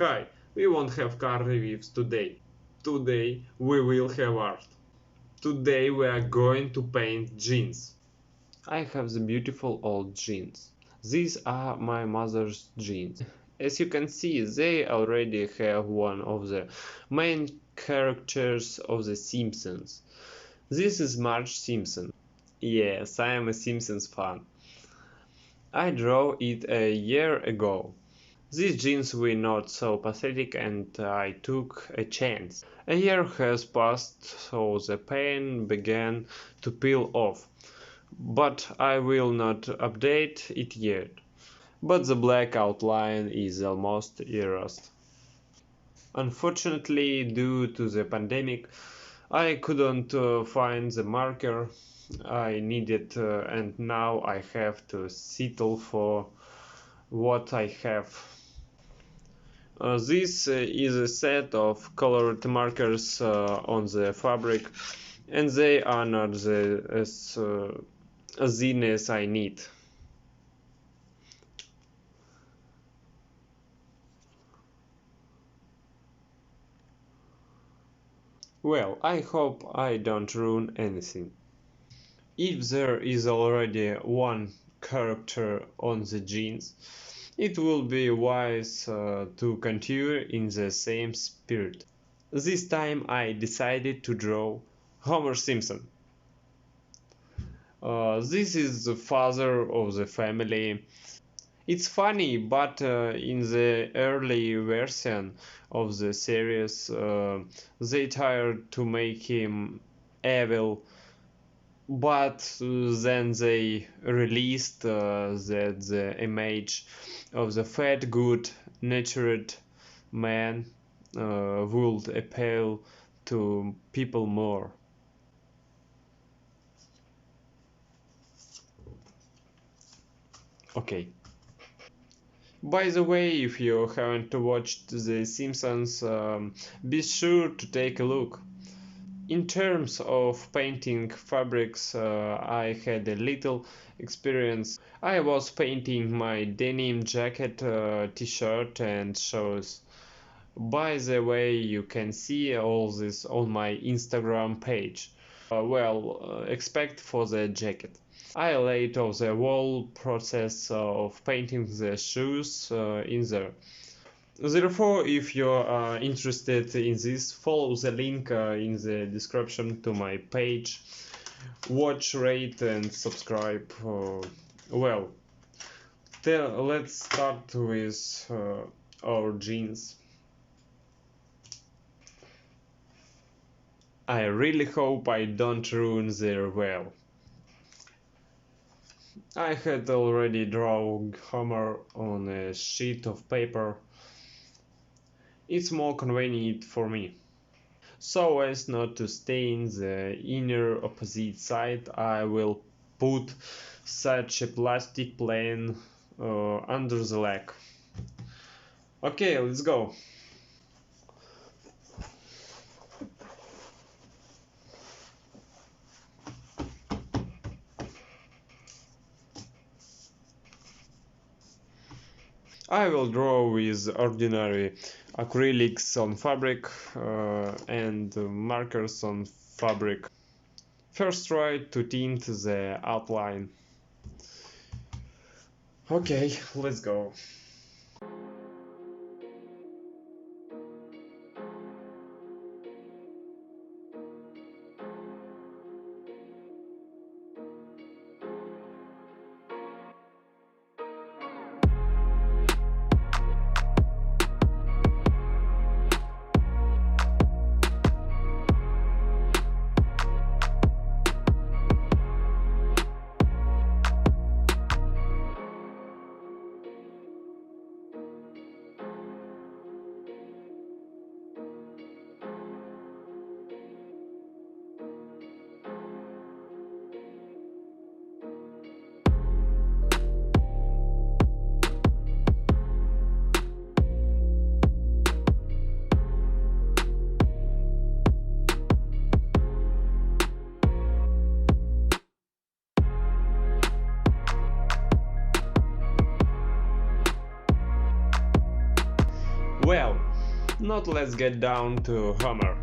Hi, we won't have car reviews today. Today we will have art. Today we are going to paint jeans. I have the beautiful old jeans. These are my mother's jeans. As you can see, they already have one of the main characters of the Simpsons. This is Marge Simpson. Yes, I am a Simpsons fan. I drew it a year ago. These jeans were not so pathetic and I took a chance. A year has passed, so the paint began to peel off, but I will not update it yet. But the black outline is almost erased. Unfortunately, due to the pandemic, I couldn't find the marker I needed, and now I have to settle for what I have. This is a set of colored markers on the fabric, and they are not as thin as I need. Well, I hope I don't ruin anything. If there is already one character on the jeans, it will be wise to continue in the same spirit. This time I decided to draw Homer Simpson. This is the father of the family. It's funny, but in the early version of the series, they tried to make him evil, but then they released that the image of the fat, good natured man would appeal to people more. Okay. By the way, if you haven't watched The Simpsons, be sure to take a look. In terms of painting fabrics, I had a little experience. I was painting my denim jacket, t-shirt and shoes. By the way, you can see all this on my Instagram page. Except for the jacket. I laid out the whole process of painting the shoes in there. Therefore, if you are interested in this, follow the link in the description to my page. Watch, rate, and subscribe. Let's start with our jeans. I really hope I don't ruin their well. I had already drawn Homer on a sheet of paper. It's more convenient for me. So as not to stain the inner opposite side, I will put such a plastic plane under the leg. Okay, let's go. I will draw with ordinary acrylics on fabric and markers on fabric. First try to tint the outline. Okay, let's go. Not let's get down to Homer.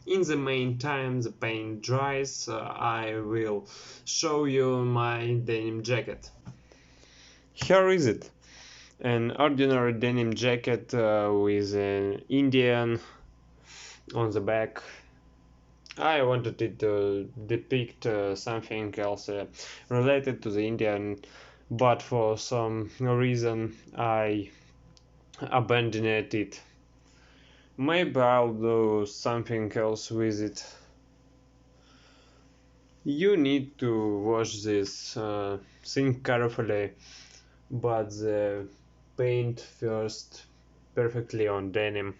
In the meantime the paint dries, I will show you my denim jacket. Here is it. An ordinary denim jacket with an Indian on the back. I wanted it to depict something else related to the Indian, but for some reason I abandoned it. Maybe I'll do something else with it. You need to wash this thing carefully, but the paint first perfectly on denim.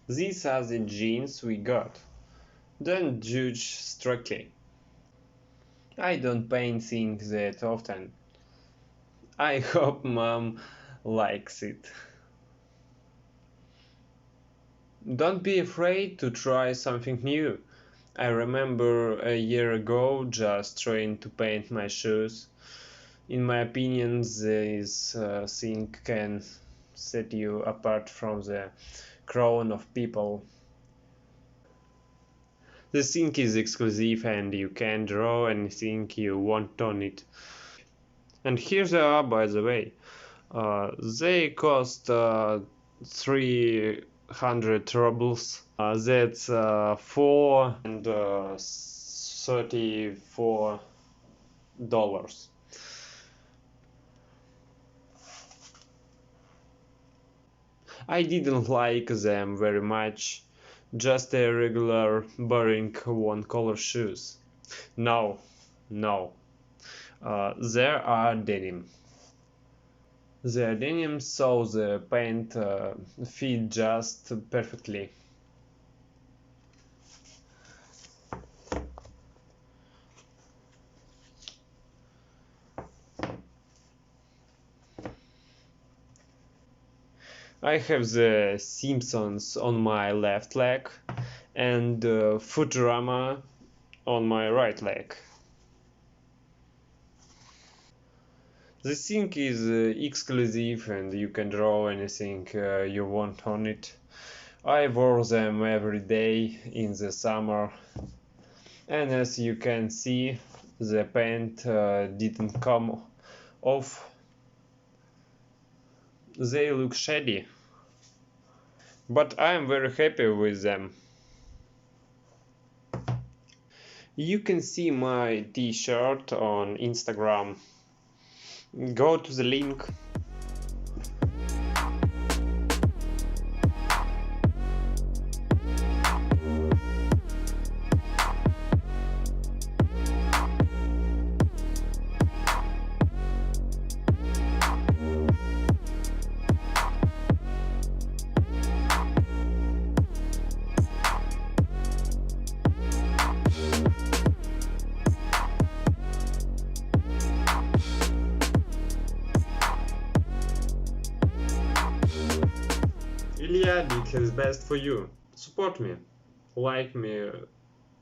These are the jeans we got. Don't judge strictly. I don't paint things that often. I hope mom likes it. Don't be afraid to try something new. I remember a year ago just trying to paint my shoes. In my opinion, this thing can set you apart from the crowd of people. The thing is exclusive and you can draw anything you want on it. And here they are, by the way. They cost 300 rubles. That's $434. I didn't like them very much. Just a regular, boring one-color shoes. No, no. There are denim. The denim so the paint fit just perfectly. I have the Simpsons on my left leg and Futurama on my right leg. The thing is exclusive and you can draw anything you want on it. I wore them every day in the summer, and as you can see, the paint didn't come off. They look shady, but I'm very happy with them. You can see my t-shirt on Instagram. Go to the link. habit is best for you. Support me, like me,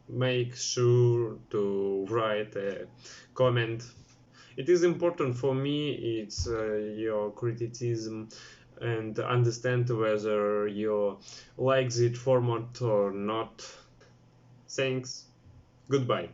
make sure to write a comment. It is important for me, it's your criticism and understand whether you like this format or not. Thanks. Goodbye.